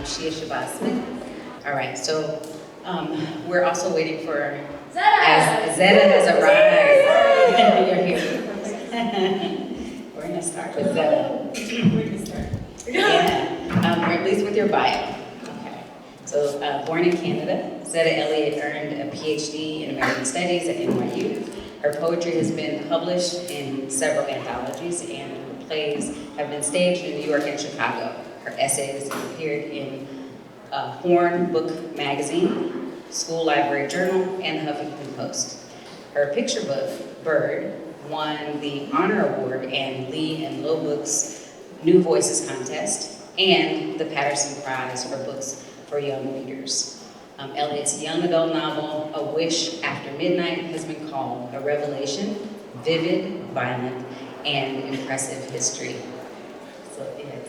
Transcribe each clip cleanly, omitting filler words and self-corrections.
Shia Shabazz Smith. All right, so we're also waiting for Zetta! Zetta has arrived. You're here. We're gonna start with Zetta. We're gonna start. Yeah, or at least with your bio. Okay. So, born in Canada, Zetta Elliott earned a PhD in American Studies at NYU. Her poetry has been published in several anthologies, and her plays have been staged in New York and Chicago. Her essays have appeared in Horn Book Magazine, School Library Journal, and Huffington Post. Her picture book, Bird, won the Honor Award and Lee and Low Books New Voices Contest, and the Patterson Prize for Books for Young Readers. Elliott's young adult novel, A Wish After Midnight, has been called a revelation, vivid, violent, and impressive history. So yes,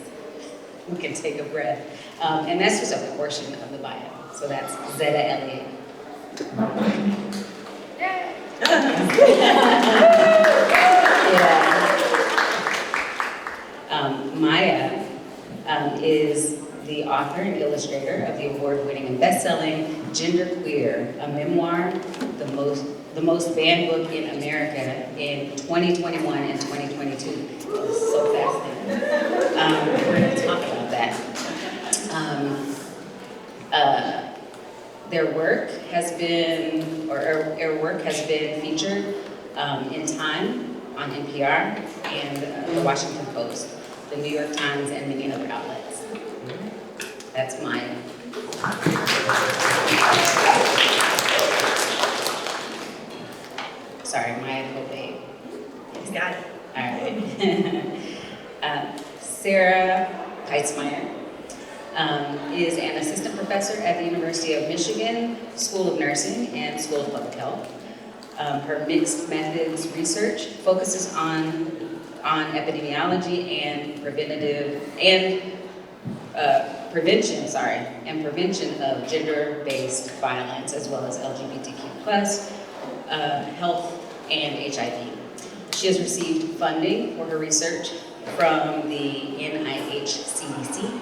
we can take a breath. And that's just a portion of the bio. So that's Zetta Elliott. Yeah. Maia is the author and illustrator of the award-winning and best-selling Genderqueer, a memoir, the most banned book in America in 2021 and 2022. It's so fascinating. We're going to talk about that. Their work has been, featured in Time on NPR and the Washington Post, the New York Times, and many other outlets. That's Maia. Sorry, Maia Kobabe. You got it. All right. Sarah Peitzmeier is an assistant professor at the University of Michigan School of Nursing and School of Public Health. Her mixed methods research focuses on epidemiology and prevention of gender-based violence, as well as LGBTQ+, health, and HIV. She has received funding for her research from the NIH CDC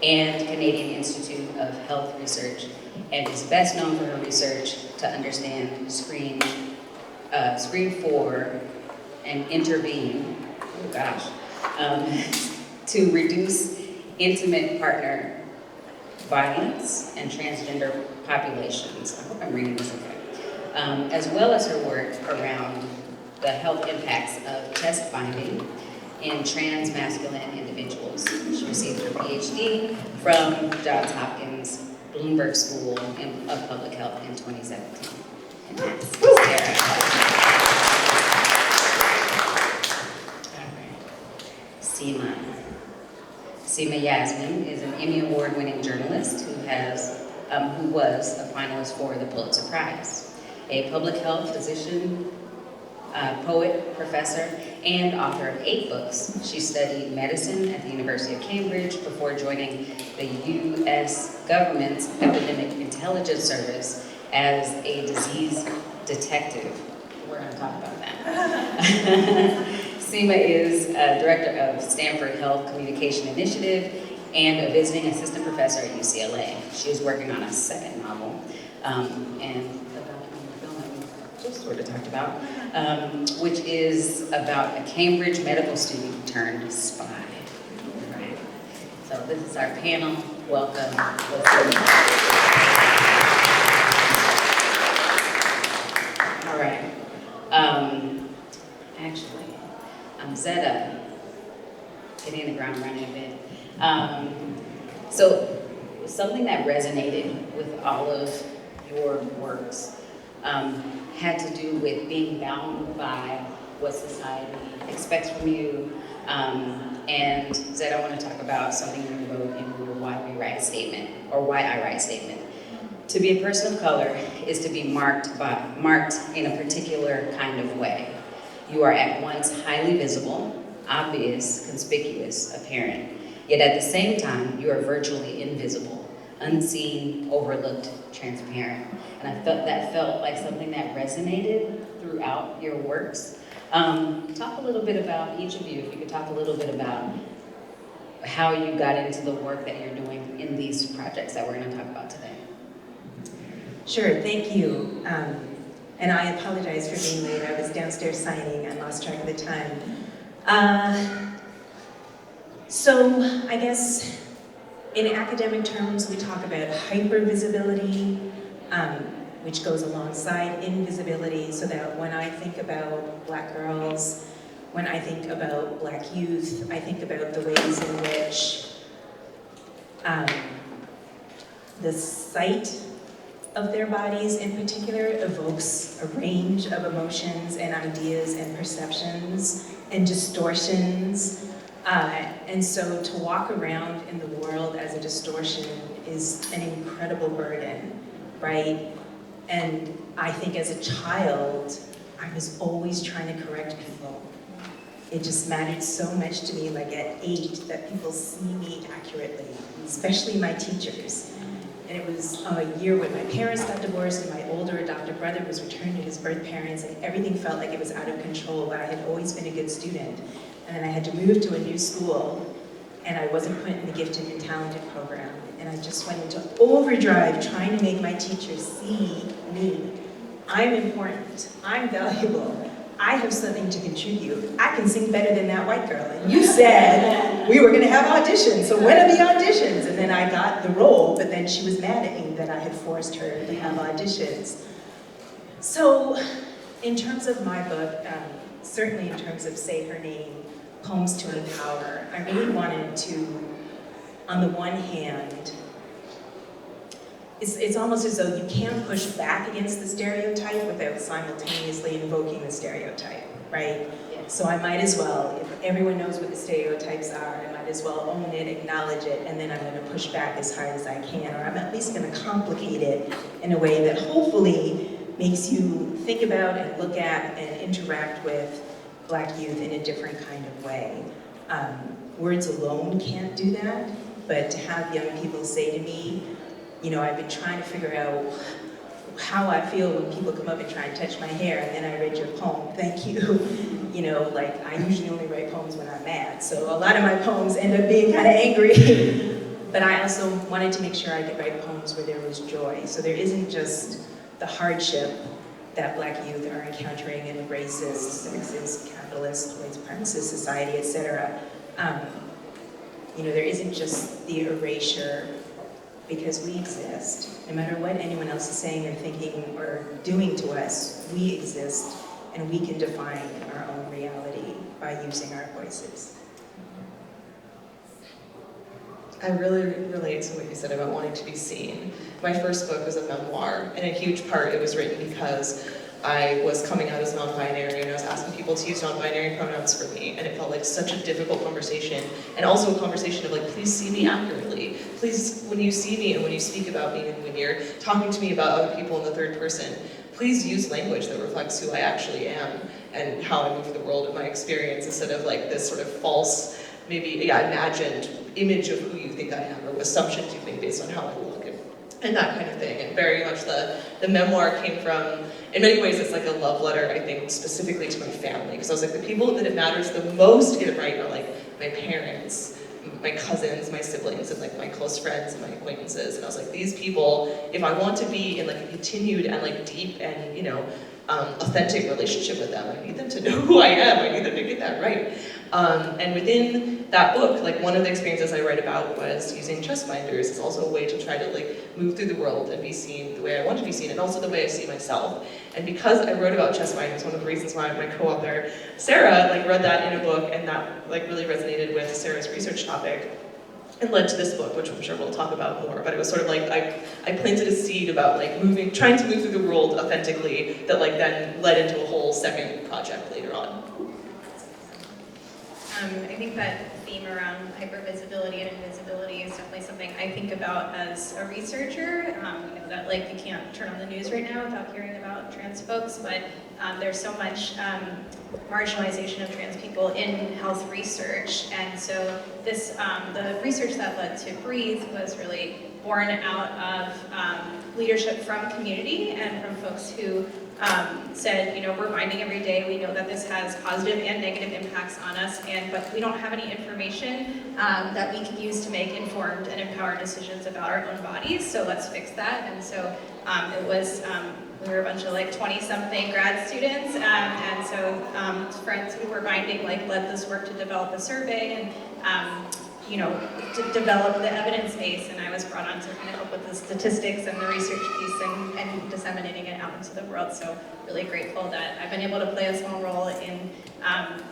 and Canadian Institute of Health Research, and is best known for her research to understand screen for and intervene, to reduce intimate partner violence and transgender populations. I hope I'm reading this okay. As well as her work around the health impacts of chest binding in trans-masculine individuals. She received her PhD from Johns Hopkins Bloomberg School of Public Health in 2017. And that's Sarah. Seema. Seema Yasmin is an Emmy Award-winning journalist who was a finalist for the Pulitzer Prize. A public health physician, poet, professor, and author of 8 books. She studied medicine at the University of Cambridge before joining the U.S. government's Epidemic Intelligence Service as a disease detective. We're going to talk about that. Seema is director of Stanford Health Communication Initiative and a visiting assistant professor at UCLA. She is working on a second novel, and about the film that we just sort of talked about, which is about a Cambridge medical student turned spy. Right. So this is our panel. Welcome. All right. Actually, Zetta, getting the ground running a bit. So something that resonated with all of your works had to do with being bound by what society expects from you. And Zetta, I want to talk about something you wrote in your Why We Write statement, or Why I Write statement. To be a person of color is to be marked in a particular kind of way. You are at once highly visible, obvious, conspicuous, apparent, yet at the same time, you are virtually invisible, unseen, overlooked, transparent. And I felt like something that resonated throughout your works. Talk a little bit about each of you, if you could talk a little bit about how you got into the work that you're doing in these projects that we're going to talk about today. Sure, thank you. And I apologize for being late. I was downstairs signing. I lost track of the time. So I guess in academic terms, we talk about hypervisibility, which goes alongside invisibility, so that when I think about Black girls, when I think about Black youth, I think about the ways in which the sight of their bodies in particular evokes a range of emotions and ideas and perceptions and distortions. And so to walk around in the world as a distortion is an incredible burden, right? And I think as a child, I was always trying to correct people. It just mattered so much to me, like at 8, that people see me accurately, especially my teachers. And it was a year when my parents got divorced and my older adopted brother was returned to his birth parents, and everything felt like it was out of control, but I had always been a good student. And then I had to move to a new school, and I wasn't put in the gifted and talented program. And I just went into overdrive trying to make my teachers see me. I'm important, I'm valuable, I have something to contribute. I can sing better than that white girl. And you said we were gonna have auditions, so when are the auditions? And then I got the role, but then she was mad at me that I had forced her to have auditions. So in terms of my book, certainly in terms of Say Her Name, Poems to Empower, I really wanted to, on the one hand, it's almost as though you can't push back against the stereotype without simultaneously invoking the stereotype, right? Yeah. So I might as well, if everyone knows what the stereotypes are, I might as well own it, acknowledge it, and then I'm going to push back as hard as I can, or I'm at least going to complicate it in a way that hopefully makes you think about and look at and interact with Black youth in a different kind of way. Words alone can't do that, but to have young people say to me, you know, I've been trying to figure out how I feel when people come up and try and touch my hair, and then I read your poem, thank you. You know, like, I usually only write poems when I'm mad, so a lot of my poems end up being kind of angry. But I also wanted to make sure I could write poems where there was joy. So there isn't just the hardship that Black youth are encountering in a racist, sexist, capitalist, white supremacist society, etc. You know, there isn't just the erasure, because we exist. No matter what anyone else is saying or thinking or doing to us, we exist, and we can define our own reality by using our voices. I really relate to what you said about wanting to be seen. My first book was a memoir, and in huge part it was written because I was coming out as non-binary and I was asking people to use non-binary pronouns for me, and it felt like such a difficult conversation, and also a conversation of like, please see me accurately. Please, when you see me and when you speak about me and when you're talking to me about other people in the third person, please use language that reflects who I actually am and how I move through the world in my experience, instead of like this sort of false, maybe imagined image of who you think I am, or assumptions you've made based on how I look, and that kind of thing. And very much the memoir came from, in many ways it's like a love letter, I think, specifically to my family, because I was like, the people that it matters the most to get it right are like my parents, my cousins, my siblings, and like my close friends and my acquaintances. And I was like, these people, if I want to be in like a continued and like deep and, you know, authentic relationship with them, I need them to know who I am. I need them to get that right. And within that book, like one of the experiences I write about was using chest binders as also a way to try to like move through the world and be seen the way I want to be seen, and also the way I see myself. And because I wrote about chest binders, one of the reasons why my co-author Sarah like read that in a book, and that like really resonated with Sarah's research topic, and led to this book, which I'm sure we'll talk about more. But it was sort of like I planted a seed about like trying to move through the world authentically, that like then led into a whole second project later on. I think that theme around hypervisibility and invisibility is definitely something I think about as a researcher. You know, that like you can't turn on the news right now without hearing about trans folks, but there's so much marginalization of trans people in health research. And so this, the research that led to Breathe was really born out of leadership from community and from folks who said, we're binding every day. We know that this has positive and negative impacts on us, but we don't have any information that we can use to make informed and empowered decisions about our own bodies. So let's fix that. And so it was. We were a bunch of 20-something grad students, and so friends who were binding led this work to develop a survey and to develop the evidence base, and I was brought on to kind of help with the statistics and the research piece and disseminating it out into the world. So really grateful that I've been able to play a small role in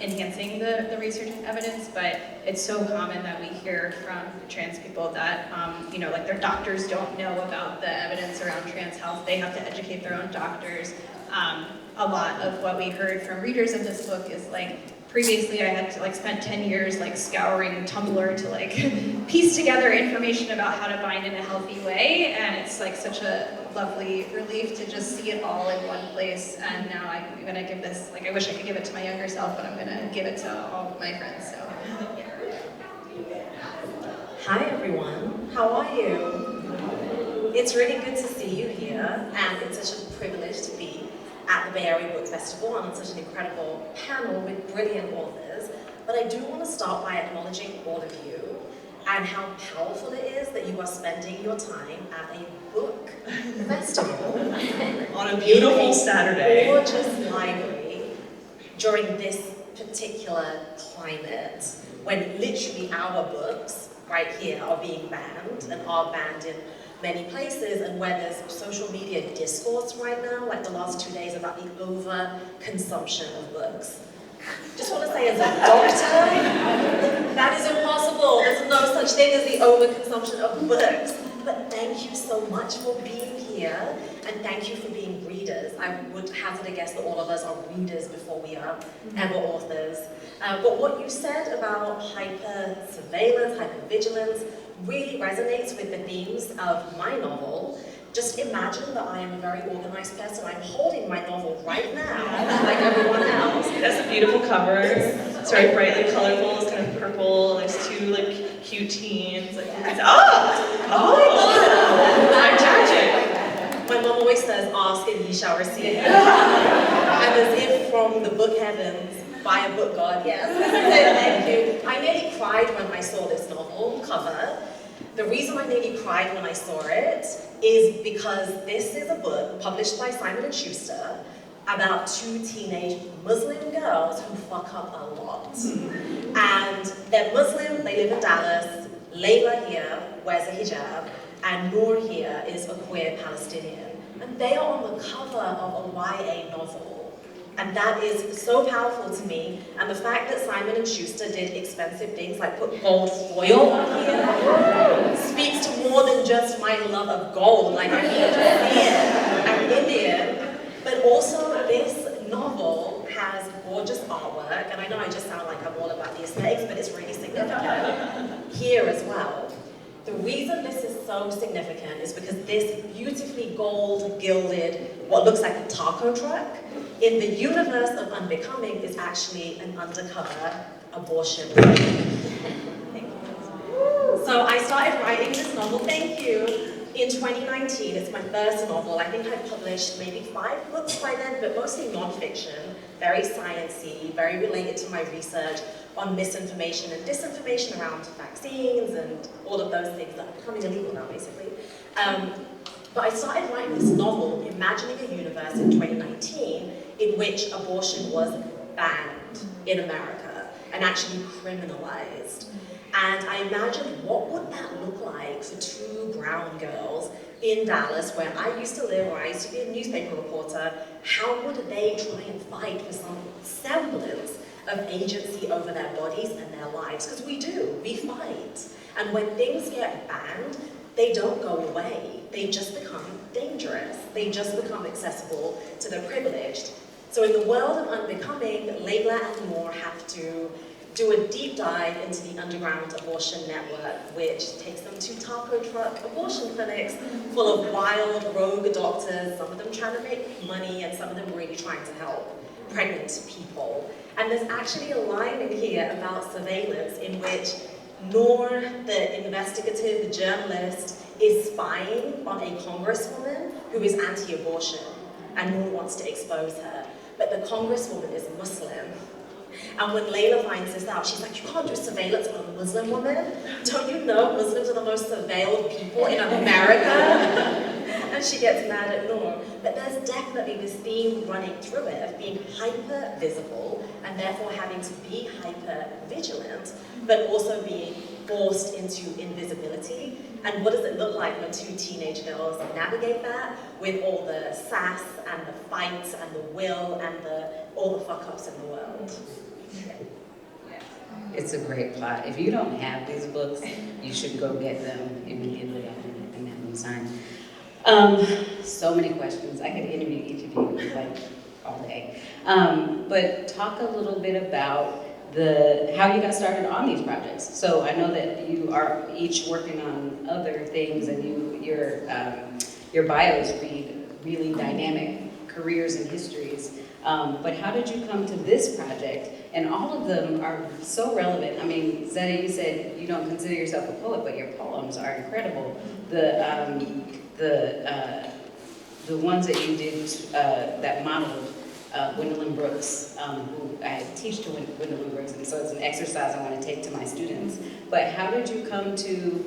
enhancing the research and evidence, but it's so common that we hear from trans people that, their doctors don't know about the evidence around trans health. They have to educate their own doctors. A lot of what we heard from readers of this book is previously I had to spent 10 years scouring Tumblr to piece together information about how to bind in a healthy way, and it's such a lovely relief to just see it all in one place. And now I'm gonna give this, I wish I could give it to my younger self, but I'm gonna give it to all of my friends, so yeah. Hi everyone, how are you? It's really good to see you here, and it's such a privilege to be at the Bay Area Book Festival on such an incredible panel with brilliant authors. But I do want to start by acknowledging all of you and how powerful it is that you are spending your time at a book festival On a beautiful Saturday. Gorgeous library during this particular climate when literally our books right here are being banned and are banned in many places, and where there's social media discourse right now, the last 2 days, about the over-consumption of books. Just want to say, as a doctor, that is impossible. There's no such thing as the over-consumption of books. But thank you so much for being here, and thank you for being readers. I would hazard a guess that all of us are readers before we are ever authors. But what you said about hyper-surveillance, hyper-vigilance, really resonates with the themes of my novel. Just imagine that I am a very organized person. I'm holding my novel right now, like everyone else. That's a beautiful cover. It's very brightly colorful. It's kind of purple. There's two cute teens. Oh my god! I'm tragic. My mom always says, "Ask and ye shall receive." And as if from the book heavens, by a book god, yes. Thank you. I nearly cried when I saw this novel cover. The reason I nearly cried when I saw it is because this is a book published by Simon & Schuster about two teenage Muslim girls who fuck up a lot. And they're Muslim, they live in Dallas. Layla here wears a hijab, and Noor here is a queer Palestinian. And they are on the cover of a YA novel. And that is so powerful to me. And the fact that Simon & Schuster did expensive things like put gold foil on here speaks to more than just my love of gold. I'm European, I'm Indian. But also this novel has gorgeous artwork. And I know I just sound like I'm all about the aesthetics, but it's really significant here as well. The reason this is so significant is because this beautifully gold gilded, what looks like a taco truck, in the universe of Unbecoming is actually an undercover abortion. So I started writing this novel, thank you, in 2019. It's my first novel. I think I published maybe 5 books by then, but mostly non-fiction, very sciencey, very related to my research on misinformation and disinformation around vaccines and all of those things that are becoming illegal now, basically. But I started writing this novel, imagining a universe in 2019 in which abortion was banned in America and actually criminalized. And I imagined, what would that look like for 2 brown girls in Dallas, where I used to live, where I used to be a newspaper reporter? How would they try and fight for some semblance of agency over their bodies and their lives? Because we do, we fight. And when things get banned, they don't go away. They just become dangerous. They just become accessible to the privileged. So in the world of Unbecoming, Layla and Noor have to do a deep dive into the underground abortion network, which takes them to taco truck abortion clinics full of wild, rogue doctors, some of them trying to make money and some of them really trying to help pregnant people. And there's actually a line in here about surveillance in which Noor, the investigative, the journalist, is spying on a congresswoman who is anti-abortion. and no one wants to expose her. But the congresswoman is Muslim. And when Layla finds this out, she's like, you can't do surveillance on a Muslim woman? Don't you know Muslims are the most surveilled people in America? And she gets mad at Noor. But there's definitely this theme running through it of being hyper visible and therefore having to be hyper vigilant, but also being forced into invisibility. And what does it look like when two teenage girls navigate that with all the sass and the fights and the will and all the fuck ups in the world? It's a great plot. If you don't have these books, you should go get them immediately and have them signed. So many questions. I could interview each of you like all day. But talk a little bit about how you got started on these projects. So I know that you are each working on other things, and your bios read really dynamic careers and histories. But how did you come to this project? And all of them are so relevant. I mean, Zetta, you said you don't consider yourself a poet, but your poems are incredible. The ones that you did that modeled Gwendolyn Brooks, who I teach to Gwendolyn Brooks, and so it's an exercise I want to take to my students. But how did you come to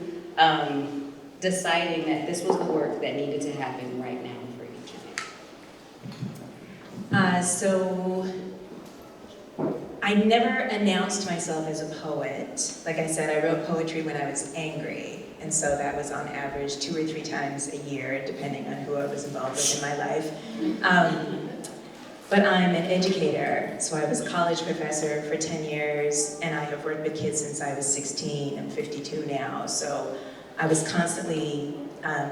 deciding that this was the work that needed to happen right now for each of you? So I never announced myself as a poet. Like I said, I wrote poetry when I was angry, and so that was on average 2 or 3 times a year, depending on who I was involved with in my life. But I'm an educator, so I was a college professor for 10 years, and I have worked with kids since I was 16. I'm 52 now, so I was constantly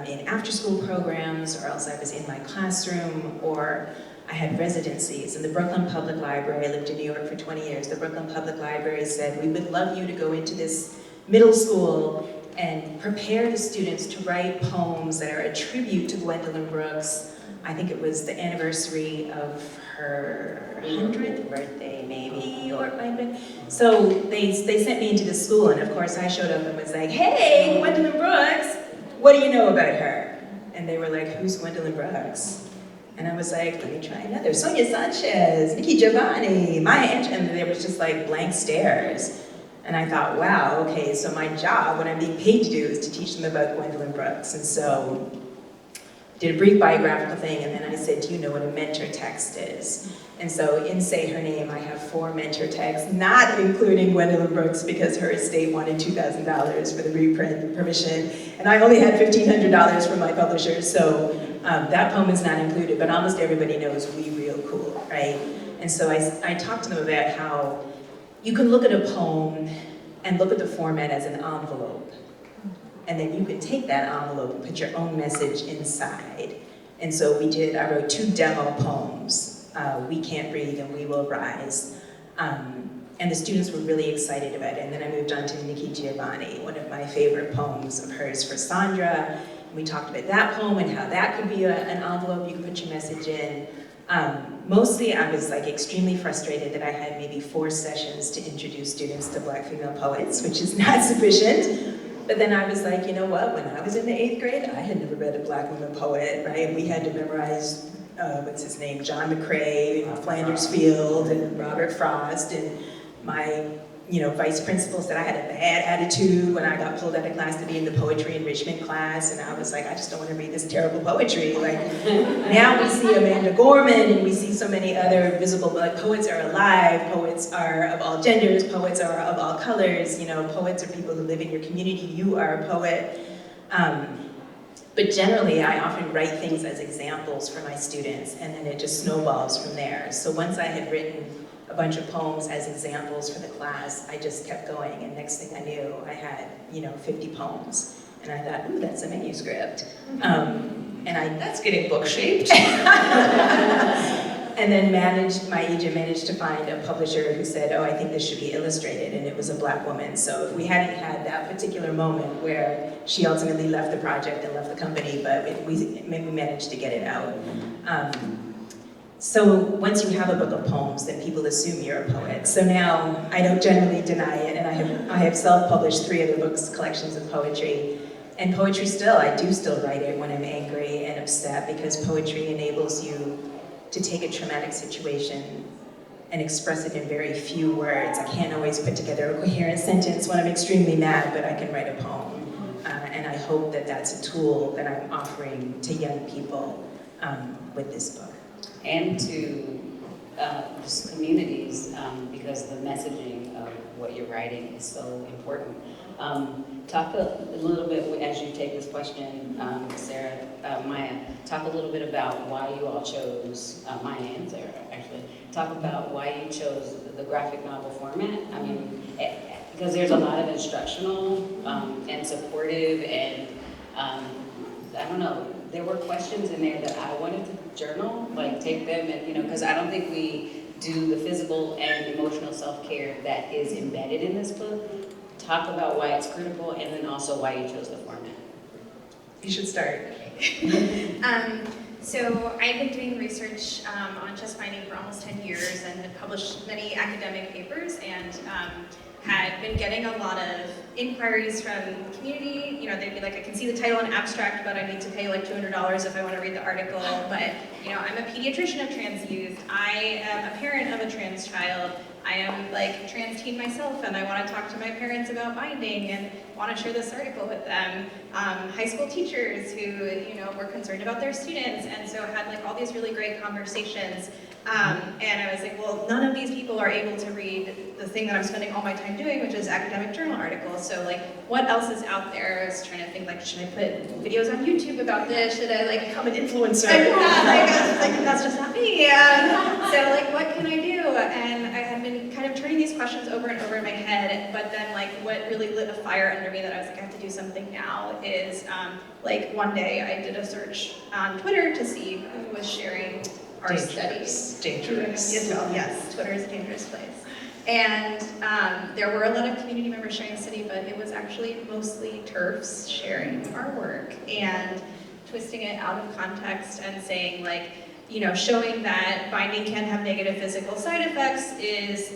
in after-school programs, or else I was in my classroom, or I had residencies in the Brooklyn Public Library. I lived in New York for 20 years. The Brooklyn Public Library said, we would love you to go into this middle school and prepare the students to write poems that are a tribute to Gwendolyn Brooks. I think it was the anniversary of her 100th birthday, maybe, or it might have been. So they sent me into the school, and of course I showed up and was like, hey, Gwendolyn Brooks, what do you know about her? And they were like, who's Gwendolyn Brooks? And I was like, let me try another. Sonia Sanchez, Nikki Giovanni, Maya Angelou, and there was just like blank stares. And I thought, wow, okay, so my job, what I'm being paid to do is to teach them about Gwendolyn Brooks. And so did a brief biographical thing, and then I said, do you know what a mentor text is? And so in Say Her Name, I have 4 mentor texts, not including Gwendolyn Brooks because her estate wanted $2,000 for the reprint permission, and I only had $1,500 from my publisher, so that poem is not included, but almost everybody knows We Real Cool, right? And so I talked to them about how you can look at a poem and look at the format as an envelope. And then you can take that envelope and put your own message inside. And so I wrote 2 demo poems, We Can't Breathe and We Will Rise. And the students were really excited about it. And then I moved on to Nikki Giovanni, one of my favorite poems of hers for Sandra. And we talked about that poem and how that could be an envelope you can put your message in. Mostly I was like extremely frustrated that I had maybe 4 sessions to introduce students to Black female poets, which is not sufficient. But then I was like, you know what, when I was in the 8th grade, I had never read a Black woman poet, right? We had to memorize, what's his name, John McCrae, and Flanders Field, and Robert Frost, and my vice principal said I had a bad attitude when I got pulled out of class to be in the poetry enrichment class, and I was like, I just don't want to read this terrible poetry. Like, now we see Amanda Gorman, and we see so many other visible, like, poets are alive, poets are of all genders, poets are of all colors, poets are people who live in your community, you are a poet. But generally, I often write things as examples for my students, and then it just snowballs from there. So once I had written a bunch of poems as examples for the class, I just kept going, and next thing I knew, I had, 50 poems. And I thought, ooh, that's a manuscript. That's getting book-shaped. And then my agent managed to find a publisher who said, oh, I think this should be illustrated, and it was a Black woman. So if we hadn't had that particular moment where she ultimately left the project and left the company, but we managed to get it out. So once you have a book of poems, then people assume you're a poet. So now I don't generally deny it, and I have self-published 3 other books, collections of poetry. And poetry still, I do still write it when I'm angry and upset, because poetry enables you to take a traumatic situation and express it in very few words. I can't always put together a coherent sentence when I'm extremely mad, but I can write a poem. And I hope that that's a tool that I'm offering to young people with this book. And to just communities, because the messaging of what you're writing is so important. Talk a little bit, as you take this question, Sarah, Maia, talk a little bit about why you all chose, Maia and Sarah actually, talk about why you chose the graphic novel format. I mean, because there's a lot of instructional and supportive, and I don't know, there were questions in there that I wanted to journal, like take them and, you know, because I don't think we do the physical and emotional self-care that is embedded in this book. Talk about why it's critical, and then also why you chose the format. You should start. So I've been doing research on chess binding for almost 10 years and had published many academic papers, and had been getting a lot of inquiries from the community. You know, they'd be like, I can see the title in abstract, but I need to pay like $200 if I want to read the article. But, you know, I'm a pediatrician of trans youth. I am a parent of a trans child. I am like trans teen myself, and I want to talk to my parents about binding and want to share this article with them. High school teachers who, you know, were concerned about their students, and so had like all these really great conversations. And I was like, well, none of these people are able to read the thing that I'm spending all my time doing, which is academic journal articles. So like, what else is out there? I was trying to think, like, should I put videos on YouTube about this? Should I like Become an influencer. like, that's just not me. So like, what can I do? And I had been kind of turning these questions over and over in my head, but then like what really lit a fire under me that I was like, I have to do something now is like one day I did a search on Twitter to see who was sharing our studies. Dangerous. Yes, Twitter is a dangerous place. And there were a lot of community members sharing the study, but it was actually mostly TERFs sharing our work and twisting it out of context and saying like, you know, showing that binding can have negative physical side effects is,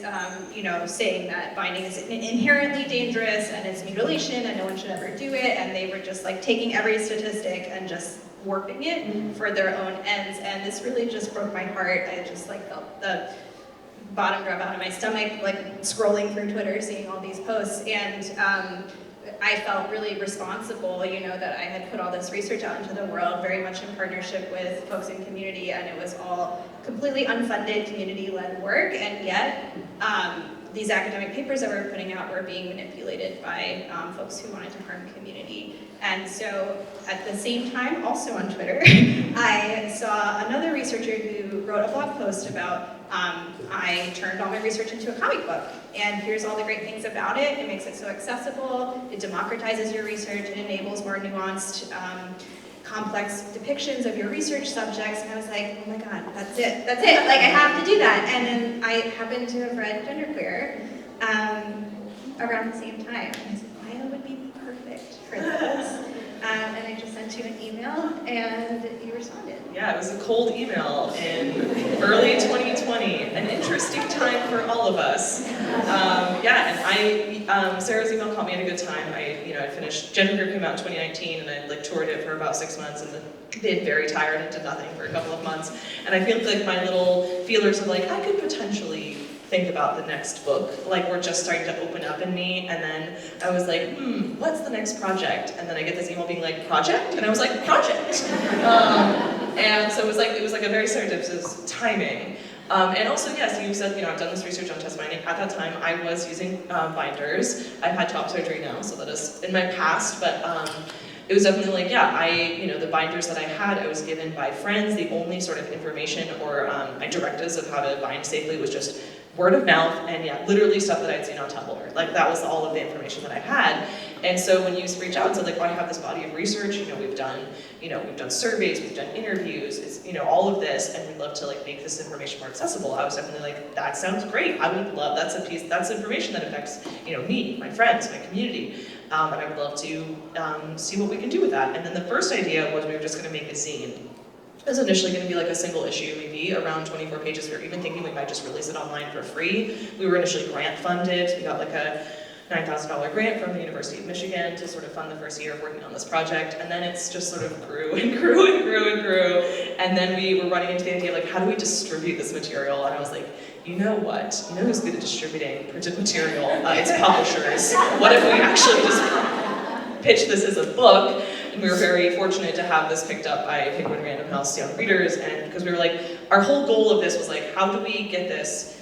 you know, saying that binding is inherently dangerous and it's mutilation and no one should ever do it. And they were just like taking every statistic and just warping it for their own ends. And this really just broke my heart. I just like felt the bottom drop out of my stomach, like scrolling through Twitter, seeing all these posts. And I felt really responsible, you know, that I had put all this research out into the world, very much in partnership with folks in community, and it was all completely unfunded, community-led work, and yet these academic papers that we're putting out were being manipulated by folks who wanted to harm community. And so at the same time, also on Twitter, I saw another researcher who wrote a blog post about I turned all my research into a comic book, and here's all the great things about it. It makes it so accessible, it democratizes your research, it enables more nuanced, complex depictions of your research subjects, and I was like, oh my god, that's it, like I have to do that. And then I happened to have read Genderqueer around the same time, and I said, Maia would be perfect for this. And I just sent you an email, and you responded. Yeah, it was a cold email in early 2020, an interesting time for all of us. And Sarah's email caught me at a good time. I finished, Genderqueer came out in 2019, and I like toured it for about 6 months, and then been very tired and did nothing for a couple of months. And I feel like my little feelers of like, I could potentially think about the next book, like we're just starting to open up in me. And then I was like, what's the next project? And then I get this email being like, project? And I was like, project! And so it was like a very serendipitous timing. And also, yes, you said, I've done this research on chest binding. At that time, I was using binders. I've had top surgery now, so that is in my past, but it was definitely like, the binders that I had, I was given by friends. The only sort of information or directives of how to bind safely was just word of mouth, and literally stuff that I'd seen on Tumblr. Like, that was all of the information that I had. And so when you reach out and say, like, I have this body of research, we've done surveys, we've done interviews, it's, all of this, and we'd love to, like, make this information more accessible. I was definitely like, that sounds great. I would love, that's information that affects, me, my friends, my community. And I would love to see what we can do with that. And then the first idea was we were just gonna make a zine. It was initially going to be like a single issue, maybe around 24 pages. We were even thinking we might just release it online for free. We were initially grant funded. We got like a $9,000 grant from the University of Michigan to sort of fund the first year of working on this project, and then it's just sort of grew and grew and grew and grew, and then we were running into the idea of like, how do we distribute this material? And I was like, you know what? You know who's good at distributing printed material? It's publishers. What if we actually just pitch this as a book? And we were very fortunate to have this picked up by Penguin Random House Young Readers, and because we were like, our whole goal of this was like, how do we get this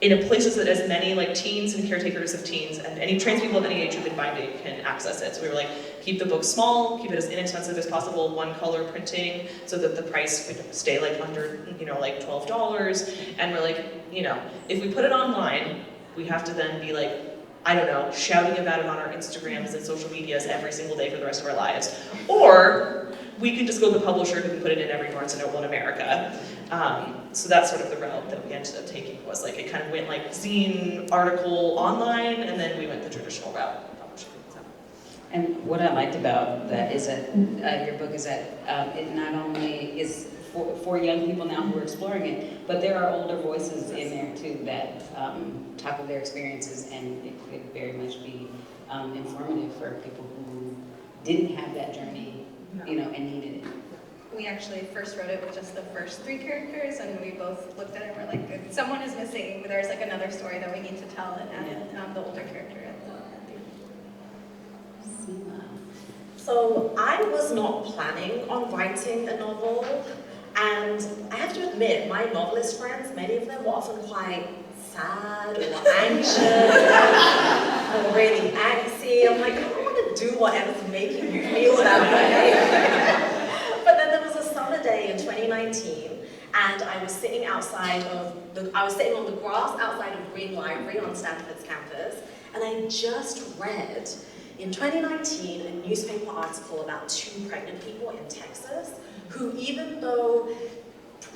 in places that as many like teens and caretakers of teens and any trans people of any age who've been binding can access it. So we were like, keep the book small, keep it as inexpensive as possible, one color printing, so that the price could stay like under, like $12. And we're like, if we put it online, we have to then be like, I don't know, shouting about it on our Instagrams and social medias every single day for the rest of our lives. Or we can just go to the publisher who can put it in every Barnes & Noble in America. So that's sort of the route that we ended up taking, was like, it kind of went like zine, article, online, and then we went the traditional route of publishing. So. And what I liked about that is that your book is that it not only is for young people now who are exploring it, but there are older voices in there too that talk of their experiences, and it could very much be informative for people who didn't have that journey, and needed it. We actually first wrote it with just the first 3 characters, and we both looked at it and we're like, someone is missing. There's like another story that we need to tell, and add the older character at the end. Seema. So I was not planning on writing a novel, and I have to admit, my novelist friends, many of them were often quite sad or anxious or really angsty. I'm like, I don't want to do whatever's making you feel that way. But then there was a summer day in 2019, and I was sitting on the grass outside of Green Library on Stanford's campus, and I just read in 2019 a newspaper article about 2 pregnant people in Texas who, even though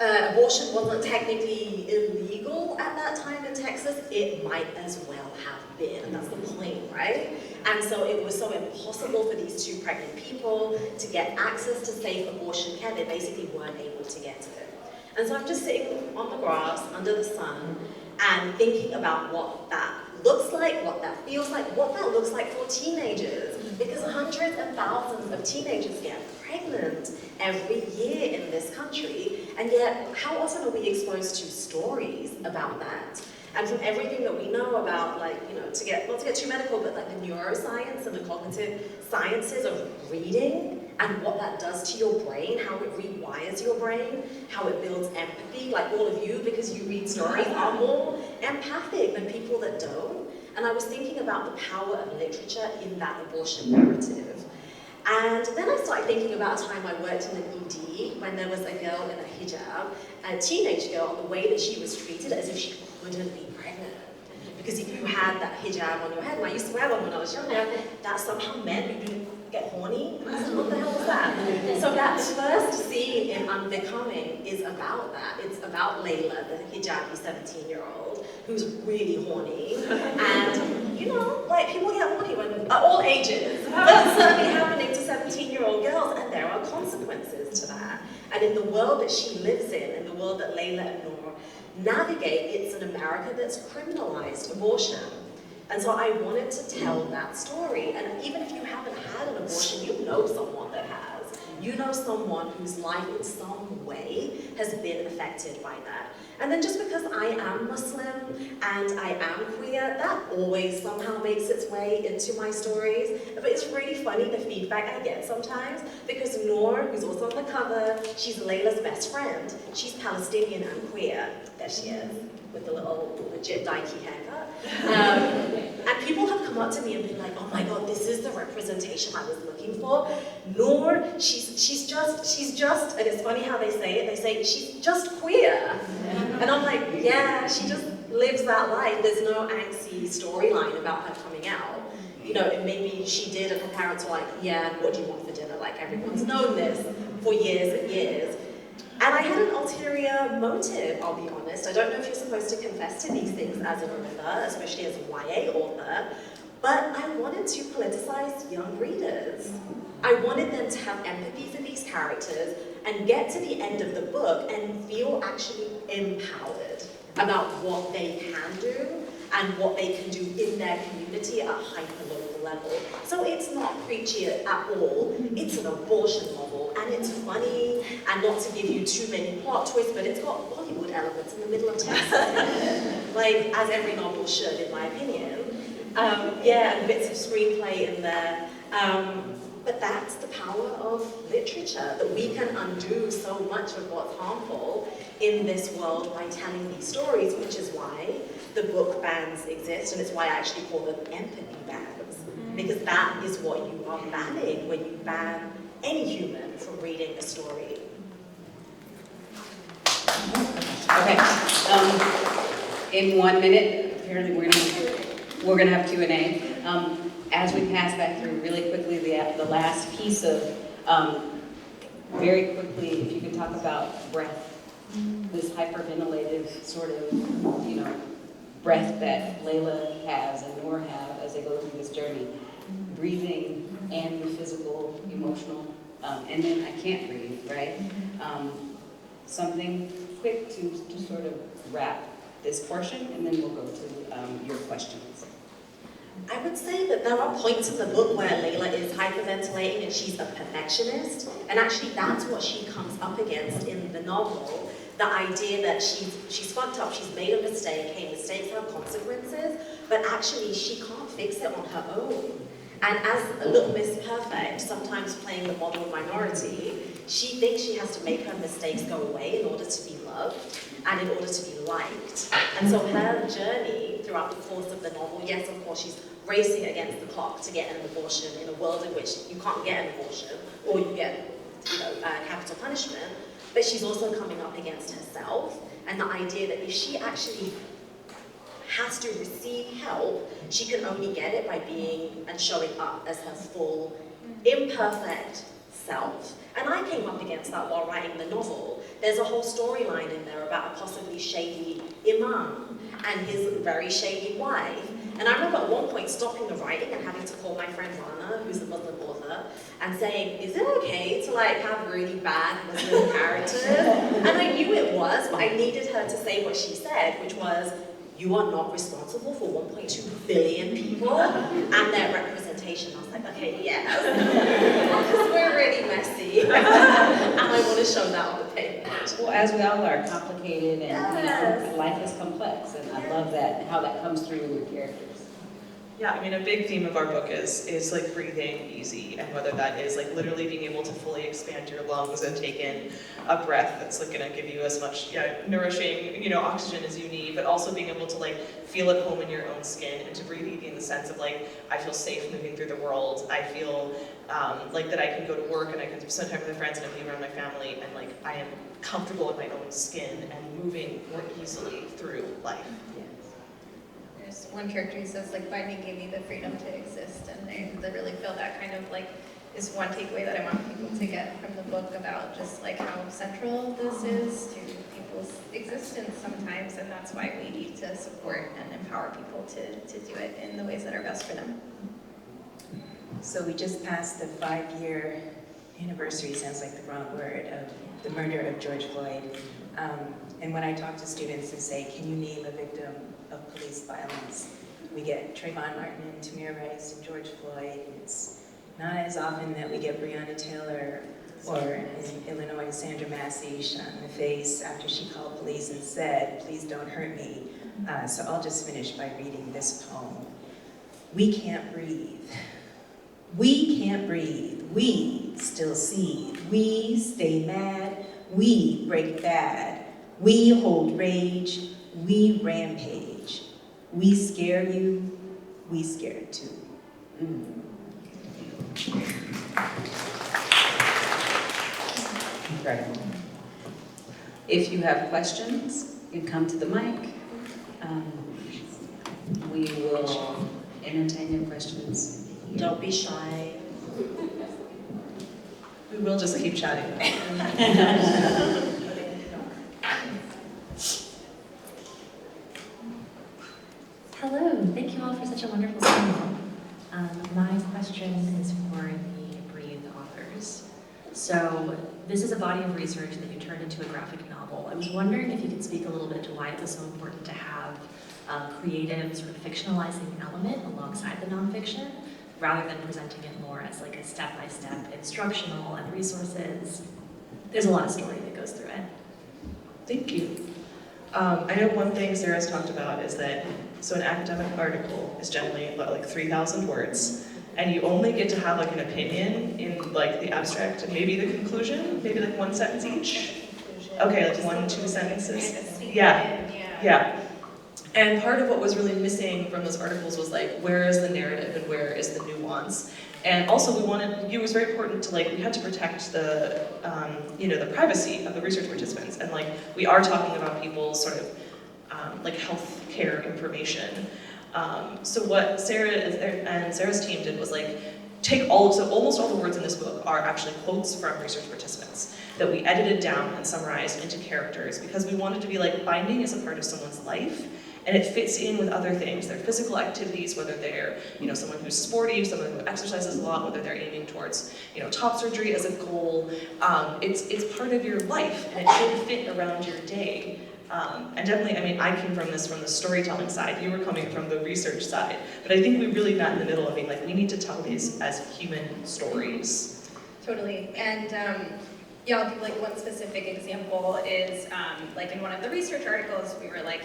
abortion wasn't technically illegal at that time in Texas, it might as well have been, and that's the point, right? And so it was so impossible for these 2 pregnant people to get access to safe abortion care, they basically weren't able to get to it. And so I'm just sitting on the grass under the sun and thinking about what that looks like, what that feels like, what that looks like for teenagers, because hundreds and thousands of teenagers get pregnant every year in this country, and yet how often are we exposed to stories about that? And from everything that we know about, like, not to get too medical, but like the neuroscience and the cognitive sciences of reading and what that does to your brain, how it rewires your brain, how it builds empathy, like all of you, because you read stories, are more empathic than people that don't. And I was thinking about the power of literature in that abortion narrative. And then I started thinking about a time I worked in an ED when there was a girl in a hijab, a teenage girl, the way that she was treated as if she couldn't be pregnant. Because if you had that hijab on your head, and I used to wear one when I was younger, that somehow meant you didn't get horny. And I said, what the hell was that? So that first scene in Unbecoming is about that. It's about Layla, the hijabi 17-year-old, who's really horny. And, like, people get horny at all ages. But it's certainly happening to 17-year-old girls, and there are consequences to that. And in the world that she lives in the world that Layla and Noor navigate, it's an America that's criminalized abortion. And so I wanted to tell that story. And even if you haven't had an abortion, you know someone that has. You know someone whose life in some way has been affected by that. And then just because I am Muslim and I am queer, that always somehow makes its way into my stories. But it's really funny the feedback I get sometimes, because Noor, who's also on the cover, she's Layla's best friend. She's Palestinian and queer. There she is, with the little legit Dikey haircut. And people have come up to me and been like, oh my God, this is the representation I was looking for. Noor, she's just, and it's funny how they say she's just queer. And I'm like, yeah, she just lives that life. There's no angsty storyline about her coming out. Maybe she did, and her parents were like, yeah, what do you want for dinner? Like, everyone's known this for years and years. And I had an ulterior motive, I'll be honest. I don't know if you're supposed to confess to these things as an author, especially as a YA author, but I wanted to politicize young readers. I wanted them to have empathy for these characters and get to the end of the book and feel actually empowered about what they can do and what they can do in their community at a hyper-local level. So it's not preachy at all. It's an abortion novel, and it's funny, and not to give you too many plot twists, but it's got Bollywood elements in the middle of text. Like, as every novel should, in my opinion. Yeah, and bits of screenplay in there. But that's the power of literature, that we can undo so much of what's harmful in this world by telling these stories, which is why the book bans exist, and it's why I actually call them empathy bans, because that is what you are banning when you ban any human from reading a story. Okay. In 1 minute, apparently we're gonna have Q&A. As we pass that through really quickly, the last piece of, very quickly, if you could talk about breath, this hyperventilative sort of, breath that Layla has and Noor have as they go through this journey. Breathing and the physical, emotional, and then I can't breathe, right? Something quick to sort of wrap this portion, and then we'll go to your questions. I would say that there are points in the book where Layla is hyperventilating and she's a perfectionist, and actually that's what she comes up against in the novel. The idea that she's fucked up, she's made a mistake, hey, mistakes have consequences, but actually she can't fix it on her own. And as a little Miss Perfect, sometimes playing the model minority, she thinks she has to make her mistakes go away in order to be loved and in order to be liked. And so her journey throughout the course of the novel, yes, of course, she's racing against the clock to get an abortion in a world in which you can't get an abortion or you get capital punishment, but she's also coming up against herself and the idea that if she actually has to receive help, she can only get it by being and showing up as her full, imperfect self. And I came up against that while writing the novel. There's a whole storyline in there about a possibly shady imam and his very shady wife. And I remember at one point stopping the writing and having to call my friend Rana, who's a Muslim author, and saying, is it okay to have really bad Muslim characters? And I knew it was, but I needed her to say what she said, which was, you are not responsible for 1.2 billion people and their representation. I was like, okay, yeah, because we're really messy. And I want to show that on the page. Well, as we all are, complicated, and Yes. life is complex, and I love that, how that comes through in your characters. Yeah, I mean, a big theme of our book is like breathing easy, and whether that is like literally being able to fully expand your lungs and take in a breath that's like gonna give you as much nourishing, oxygen as you need, but also being able to like feel at home in your own skin and to breathe easy in the sense of like, I feel safe moving through the world. I feel like that I can go to work and I can spend time with my friends and I can be around my family, and like I am comfortable in my own skin and moving more easily through life. There's one character who says, finding gave me the freedom to exist, and I really feel that kind of is one takeaway that I want people to get from the book about just how central this is to people's existence sometimes, and that's why we need to support and empower people to do it in the ways that are best for them. So we just passed the 5-year anniversary, sounds like the wrong word, of the murder of George Floyd. And when I talk to students and say, can you name a victim of police violence? We get Trayvon Martin, Tamir Rice, and George Floyd. It's not as often that we get Breonna Taylor, or in Illinois, Sandra Massey shot in the face after she called police and said, please don't hurt me. So I'll just finish by reading this poem. We can't breathe. We can't breathe. We still seethe. We stay mad. We break bad. We hold rage. We rampage. We scare you. We scared too. Incredible. If you have questions, you come to the mic. We will entertain your questions. Don't be shy. We will just keep chatting. Hello, thank you all for such a wonderful panel. My question is for the Breathe authors. So this is a body of research that you turned into a graphic novel. I was wondering if you could speak a little bit to why it was so important to have creative sort of fictionalizing element alongside the nonfiction, rather than presenting it more as like a step-by-step instructional and resources. There's a lot of story that goes through it. Thank you. I know one thing Sarah's talked about is that, so an academic article is generally about like 3,000 words, and you only get to have like an opinion in like the abstract and maybe the conclusion, maybe like one sentence each. Okay, like 1, 2 sentences. Yeah. And part of what was really missing from those articles was like, where is the narrative and where is the nuance? And also it was very important to like, we had to protect the, the privacy of the research participants. And like, we are talking about people's sort of like healthcare information. So what Sarah and Sarah's team did was like, so almost all the words in this book are actually quotes from research participants that we edited down and summarized into characters because we wanted to be like, binding is a part of someone's life. And it fits in with other things, their physical activities, whether they're, someone who's sporty, someone who exercises a lot, whether they're aiming towards, top surgery as a goal. It's part of your life, and it should fit around your day. And definitely, I came from the storytelling side. You were coming from the research side. But I think we really met in the middle of being like, we need to tell these as human stories. Totally. And I'll give like one specific example is like in one of the research articles, we were like,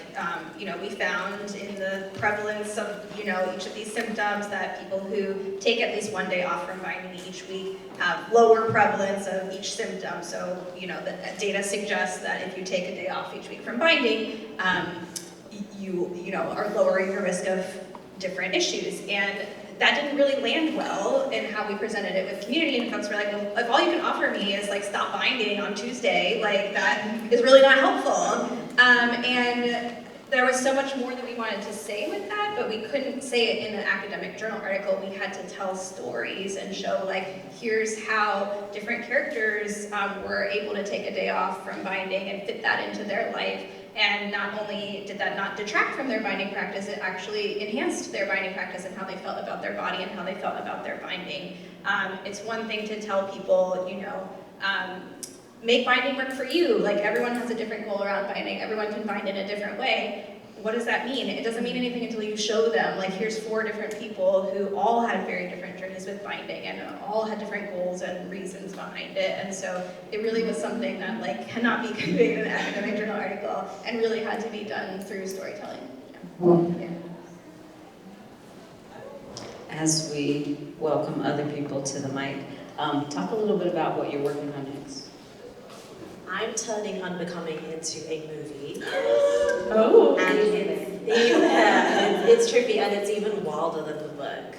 we found in the prevalence of, each of these symptoms that people who take at least one day off from binding each week have lower prevalence of each symptom. So, the data suggests that if you take a day off each week from binding, you are lowering your risk of different issues. And that didn't really land well in how we presented it with community, and folks were like, well, if all you can offer me is like stop binding on Tuesday, like that is really not helpful. And there was so much more that we wanted to say with that, but we couldn't say it in an academic journal article. We had to tell stories and show like, here's how different characters were able to take a day off from binding and fit that into their life. And not only did that not detract from their binding practice, it actually enhanced their binding practice and how they felt about their body and how they felt about their binding. It's one thing to tell people, make binding work for you. Like everyone has a different goal around binding. Everyone can bind in a different way. What does that mean? It doesn't mean anything until you show them, like here's 4 different people who all had very different journeys with binding and all had different goals and reasons behind it. And so it really was something that like cannot be conveyed in an academic journal article and really had to be done through storytelling. Yeah. As we welcome other people to the mic, talk a little bit about what you're working on next. I'm turning Unbecoming into a movie. Oh! And it's trippy and it's even wilder than the book.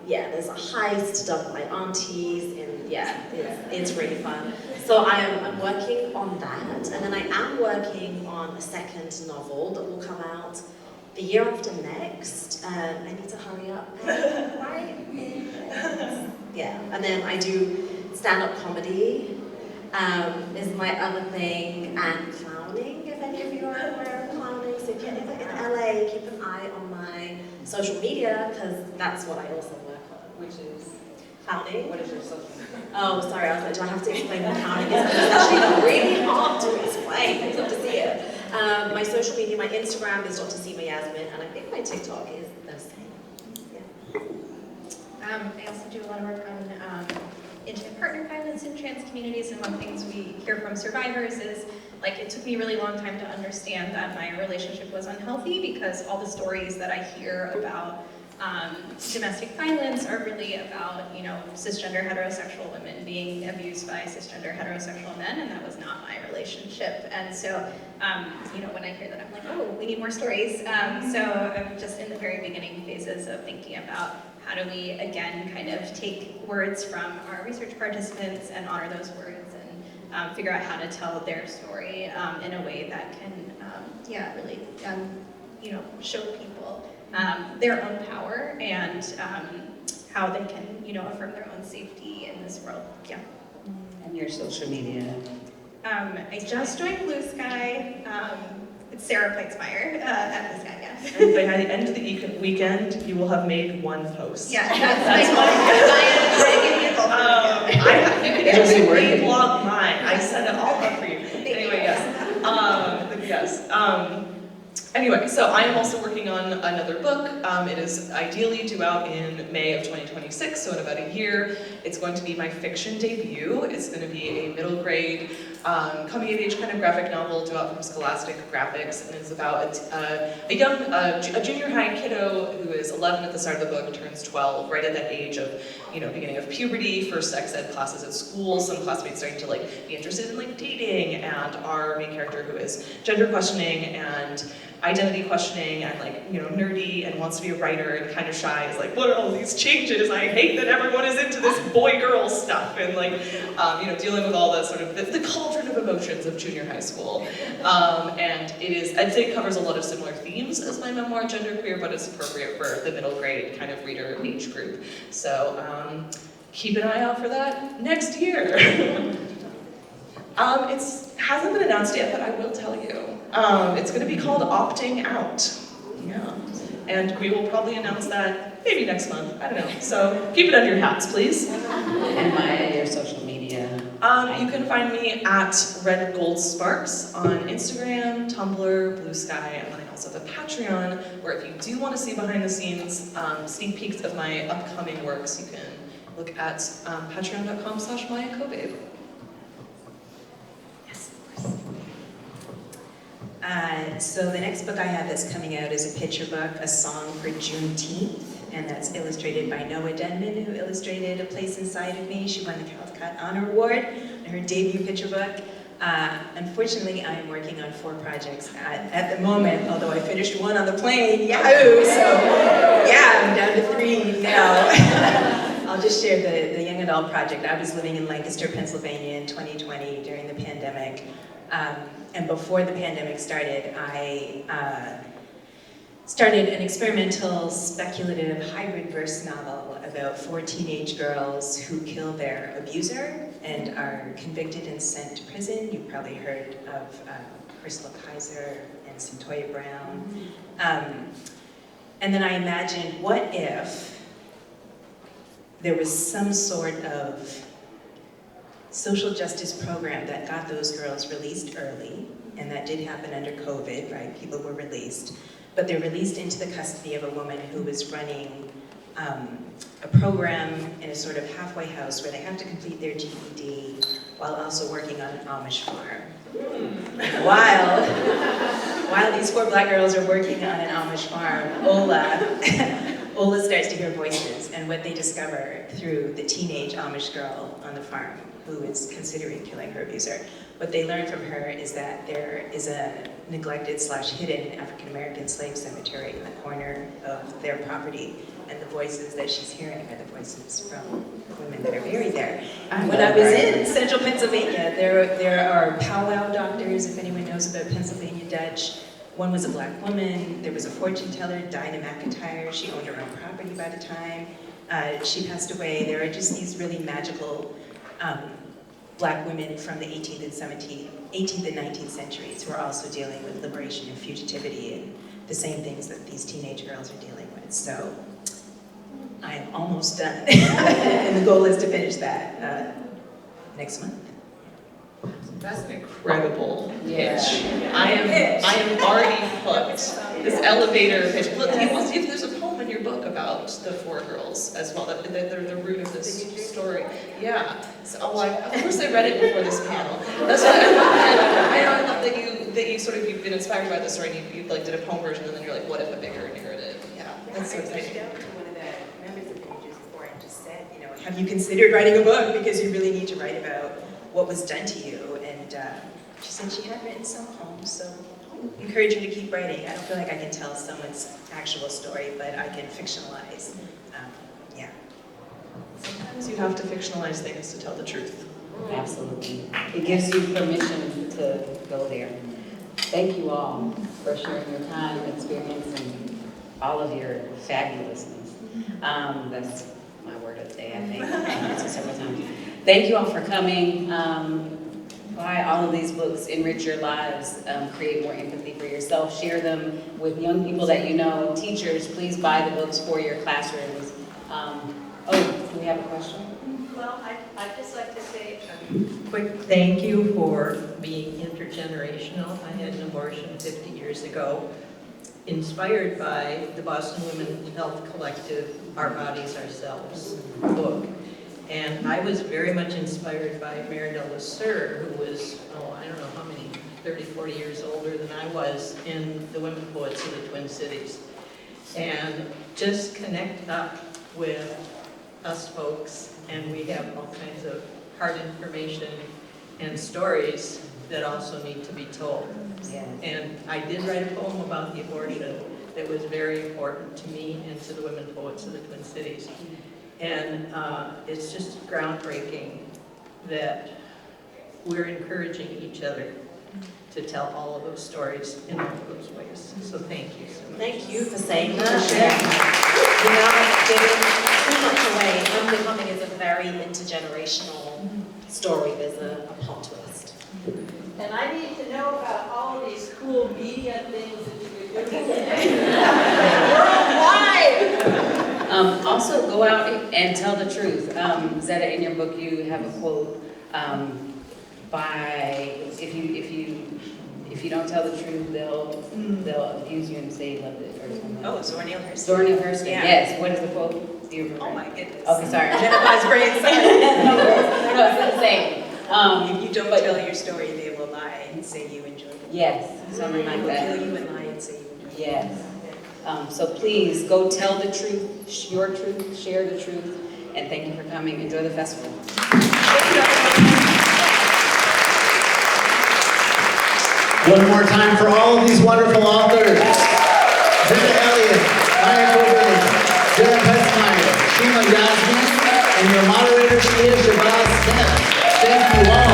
There's a heist done by aunties and it's really fun. So I'm working on that, and then I am working on a second novel that will come out the year after next. I need to hurry up. Right? And then I do stand-up comedy. Is my other thing, and clowning, if any of you are aware of clowning. So if you're in LA, keep an eye on my social media, because that's what I also work on, which is clowning. What is your social media? Oh, sorry, I was like, do I have to explain what clowning is? It's actually really hard to explain. You'd love to see it. My social media, my Instagram is Dr. Seema Yasmin, and I think my TikTok is the same. I also do a lot of work on intimate partner violence in trans communities, and one of the things we hear from survivors is, like, it took me a really long time to understand that my relationship was unhealthy because all the stories that I hear about domestic violence are really about, cisgender heterosexual women being abused by cisgender heterosexual men, and that was not my relationship. And so, when I hear that, I'm like, oh, we need more stories. So I'm just in the very beginning phases of thinking about how do we, again, kind of take words from our research participants and honor those words and figure out how to tell their story in a way that can, really, show people their own power and how they can, affirm their own safety in this world. Yeah. And your social media? I just joined Blue Sky. It's Sarah Peitzmeier at Blue Sky, yes. And by the end of the weekend, you will have made one post. Yeah, that's my you can just reblog mine. I set it all up for you. Anyway, yes. Anyway, so I am also working on another book. It is ideally due out in May of 2026, so in about a year. It's going to be my fiction debut. It's going to be a middle grade, coming of age kind of graphic novel due out from Scholastic Graphics, and it's about a junior high kiddo who is 11 at the start of the book, turns 12, right at that age of, beginning of puberty, first sex ed classes at school, some classmates starting to be interested in dating, and our main character who is gender questioning and identity questioning and nerdy and wants to be a writer and kind of shy is what are all these changes? I hate that everyone is into this boy-girl stuff, and dealing with all the sort of the cauldron of emotions of junior high school. And I'd say it covers a lot of similar themes as my memoir, Genderqueer, but it's appropriate for the middle grade kind of reader age group. So keep an eye out for that next year. It hasn't been announced yet, but I will tell you. It's going to be called Opting Out. Yeah. And we will probably announce that maybe next month. I don't know. So keep it under your hats, please. And Maia, your social media. You can find me at Red Gold Sparks on Instagram, Tumblr, Blue Sky, and then I also have a Patreon, where if you do want to see behind the scenes sneak peeks of my upcoming works, you can look at patreon.com/Maia Kobabe. So the next book I have that's coming out is a picture book, A Song for Juneteenth, and that's illustrated by Noah Denman, who illustrated A Place Inside of Me. She won the Caldecott Honor Award in her debut picture book. Unfortunately, I'm working on 4 projects at the moment, although I finished one on the plane, yahoo! So yeah, I'm down to 3 now. I'll just share the young adult project. I was living in Lancaster, Pennsylvania in 2020 during the pandemic. And before the pandemic started, I started an experimental, speculative, hybrid verse novel about 4 teenage girls who kill their abuser and are convicted and sent to prison. You've probably heard of Ursula Kaiser and Centoya Brown. And then I imagined, what if there was some sort of social justice program that got those girls released early, and that did happen under COVID, right? People were released, but they're released into the custody of a woman who was running a program in a sort of halfway house where they have to complete their GED while also working on an Amish farm. While these 4 black girls are working on an Amish farm, Ola starts to hear voices, and what they discover through the teenage Amish girl on the farm who is considering killing her abuser. What they learn from her is that there is a neglected/hidden African-American slave cemetery in the corner of their property, and the voices that she's hearing are the voices from the women that are buried there. When I was in central Pennsylvania, there are powwow doctors, if anyone knows about Pennsylvania Dutch. One was a black woman. There was a fortune teller, Dinah McIntyre. She owned her own property by the time she passed away. There are just these really magical black women from the 18th and 19th centuries who are also dealing with liberation and fugitivity and the same things that these teenage girls are dealing with. So I am almost done. And the goal is to finish that next month. That's an incredible Yeah. pitch. I am already hooked. This elevator pitch. Look, if there's a poem in your book about the 4 girls as well, that they're the root of this story. Yeah. So, of course I read it before this panel. That's what I love that you've been inspired by the story and you did a poem version and then you're like, what if a bigger narrative? Yeah. That's so exciting. I reached out to one of the members of the Pages before and just said, have you considered writing a book? Because you really need to write about what was done to you. And she said she had written some poems, so I encourage her to keep writing. I don't feel like I can tell someone's actual story, but I can fictionalize. Yeah. Sometimes you have to fictionalize things to tell the truth. Absolutely. It gives you permission to go there. Thank you all for sharing your time, experience, and all of your fabulousness. That's my word of the day, I think. I've used it several times. Thank you all for coming. Buy all of these books, enrich your lives, create more empathy for yourself, share them with young people that you know. Teachers, please buy the books for your classrooms. Do we have a question? Well, I'd just like to say a quick thank you for being intergenerational. I had an abortion 50 years ago, inspired by the Boston Women's Health Collective, Our Bodies, Ourselves book. And I was very much inspired by Maribel Lasser, who was, I don't know how many, 30, 40 years older than I was, in the Women Poets of the Twin Cities. And just connect up with us folks, and we have all kinds of hard information and stories that also need to be told. Yeah. And I did write a poem about the abortion that was very important to me and to the Women Poets of the Twin Cities. And it's just groundbreaking that we're encouraging each other to tell all of those stories in all of those ways. So thank you so much. Thank you for saying that. You're not giving too much away. Unbecoming is a very intergenerational story. There's a plot twist. And I need to know about all of these cool media things that you're doing. Worldwide! Also, go out and tell the truth. Zetta, in your book, you have a quote by if you don't tell the truth, they'll abuse you and say you loved it or something. Oh, Zora Neale Hurston. Zora Neale Hurston. Yeah. Yes. What is the quote? Do you remember? Oh my goodness. Okay, sorry. Jennifer's brain. No, it's the same. If you don't tell your story, they will lie and say you enjoyed it. Yes, something like They will that. kill you and lie and say you enjoyed it. Yes. So please go tell the truth, your truth, share the truth, and thank you for coming. Enjoy the festival. One more time for all of these wonderful authors. Zetta Elliott, Maia, Kobabe, Peitzmeier, Sheema, Yasmin, and your moderator, Shia Shabazz Smith. Thank you all.